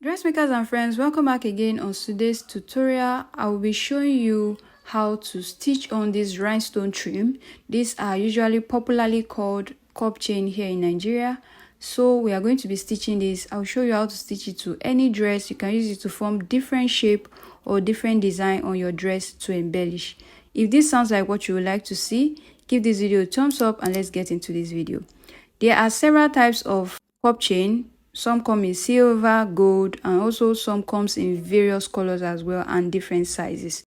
Dressmakers and friends, welcome back again. On today's tutorial, I will be showing you how to stitch on this rhinestone trim. These are usually popularly called cup chain here in Nigeria. So we are going to be stitching this. I'll show you how to stitch it to any dress. You can use it to form different shape or different design on your dress to embellish. If this sounds like what you would like to see, give this video a thumbs up and let's get into this video. There are several types of cup chain. Some come in silver, gold, and also some comes in various colors as well and different sizes.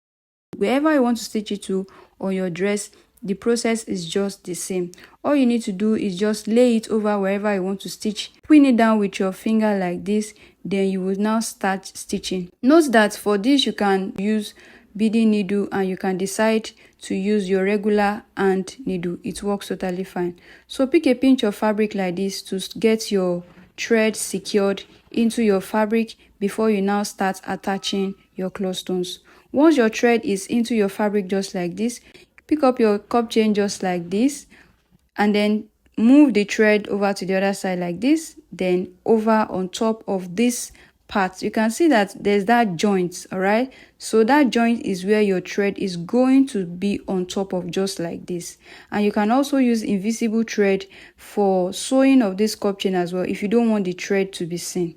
Wherever you want to stitch it to on your dress, the process is just the same. All you need to do is just lay it over wherever you want to stitch, pin it down with your finger like this, then you will now start stitching. Note that for this you can use beading needle and you can decide to use your regular hand needle. It works totally fine. So pick a pinch of fabric like this to get your thread secured into your fabric before you now start attaching your cloth stones. Once your thread is into your fabric just like this, pick up your cup chain just like this and then move the thread over to the other side like this, then over on top of this part. You can see that there's that joint, all right? So that joint is where your thread is going to be on top of, just like this. And you can also use invisible thread for sewing of this cup chain as well if you don't want the thread to be seen.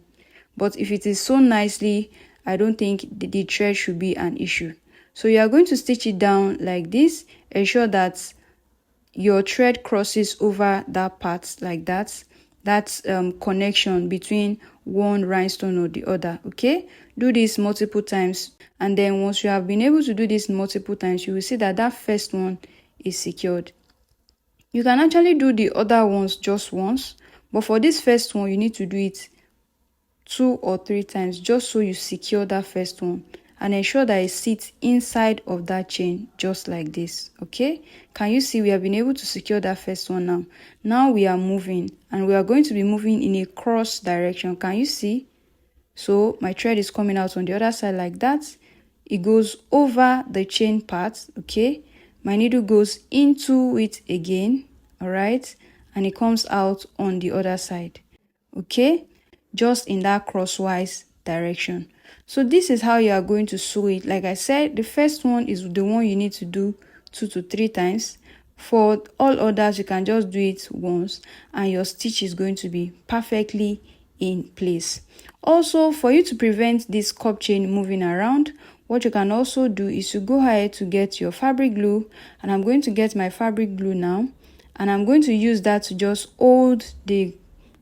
But if it is sewn nicely, I don't think the thread should be an issue. So you are going to stitch it down like this. Ensure that your thread crosses over that part like that. That's connection between one rhinestone or the other. Okay, do this multiple times, and then once you have been able to do this multiple times, you will see that that first one is secured. You can actually do the other ones just once, but for this first one you need to do it 2 or 3 times just so you secure that first one and ensure that it sits inside of that chain just like this. Okay, can you see we have been able to secure that first one? Now we are moving, and we are going to be moving in a cross direction. Can you see? So my thread is coming out on the other side like that. It goes over the chain part. Okay, my needle goes into it again, all right, and it comes out on the other side. Okay, just in that crosswise direction. So this is how you are going to sew it. Like I said, the first one is the one you need to do 2 to 3 times. For all others, you can just do it once and your stitch is going to be perfectly in place. Also, for you to prevent this cup chain moving around, what you can also do is to go ahead to get your fabric glue, and I'm going to get my fabric glue now, and I'm going to use that to just hold the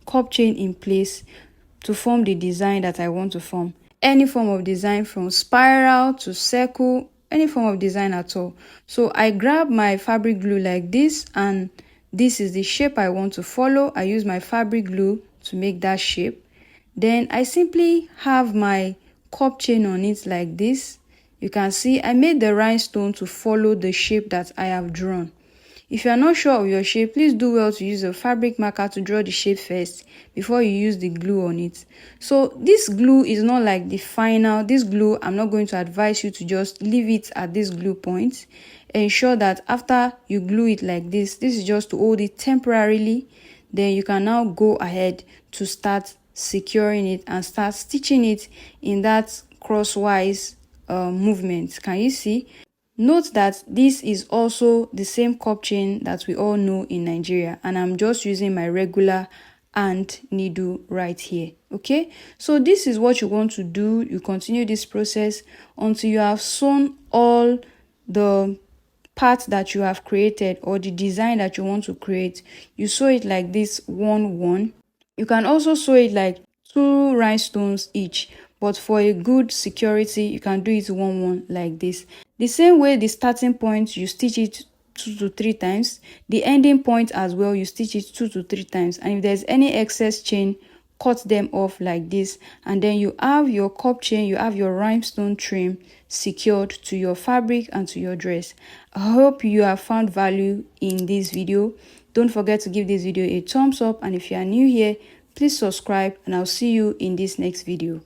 cup chain in place to form the design that I want to form. Any form of design, from spiral to circle, any form of design at all. So I grab my fabric glue like this, and this is the shape I want to follow. I use my fabric glue to make that shape. Then I simply have my cup chain on it like this. You can see I made the rhinestone to follow the shape that I have drawn. If you are not sure of your shape, please do well to use a fabric marker to draw the shape first before you use the glue on it. So this glue is not like the final. This glue, I'm not going to advise you to just leave it at this glue point. Ensure that after you glue it like this is just to hold it temporarily. Then you can now go ahead to start securing it and start stitching it in that crosswise movement. Can you see? Note that this is also the same cup chain that we all know in Nigeria, and I'm just using my regular hand needle right here. Okay, so this is what you want to do. You continue this process until you have sewn all the parts that you have created or the design that you want to create. You sew it like this 1-1. You can also sew it like 2 rhinestones each, but for a good security you can do it 1-1 like this. The same way the starting point you stitch it 2 to 3 times, the ending point as well you stitch it 2 to 3 times, and if there's any excess chain, cut them off like this, and then you have your cup chain, you have your rhinestone trim secured to your fabric and to your dress. I hope you have found value in this video. Don't forget to give this video a thumbs up, and if you are new here, please subscribe, and I'll see you in this next video.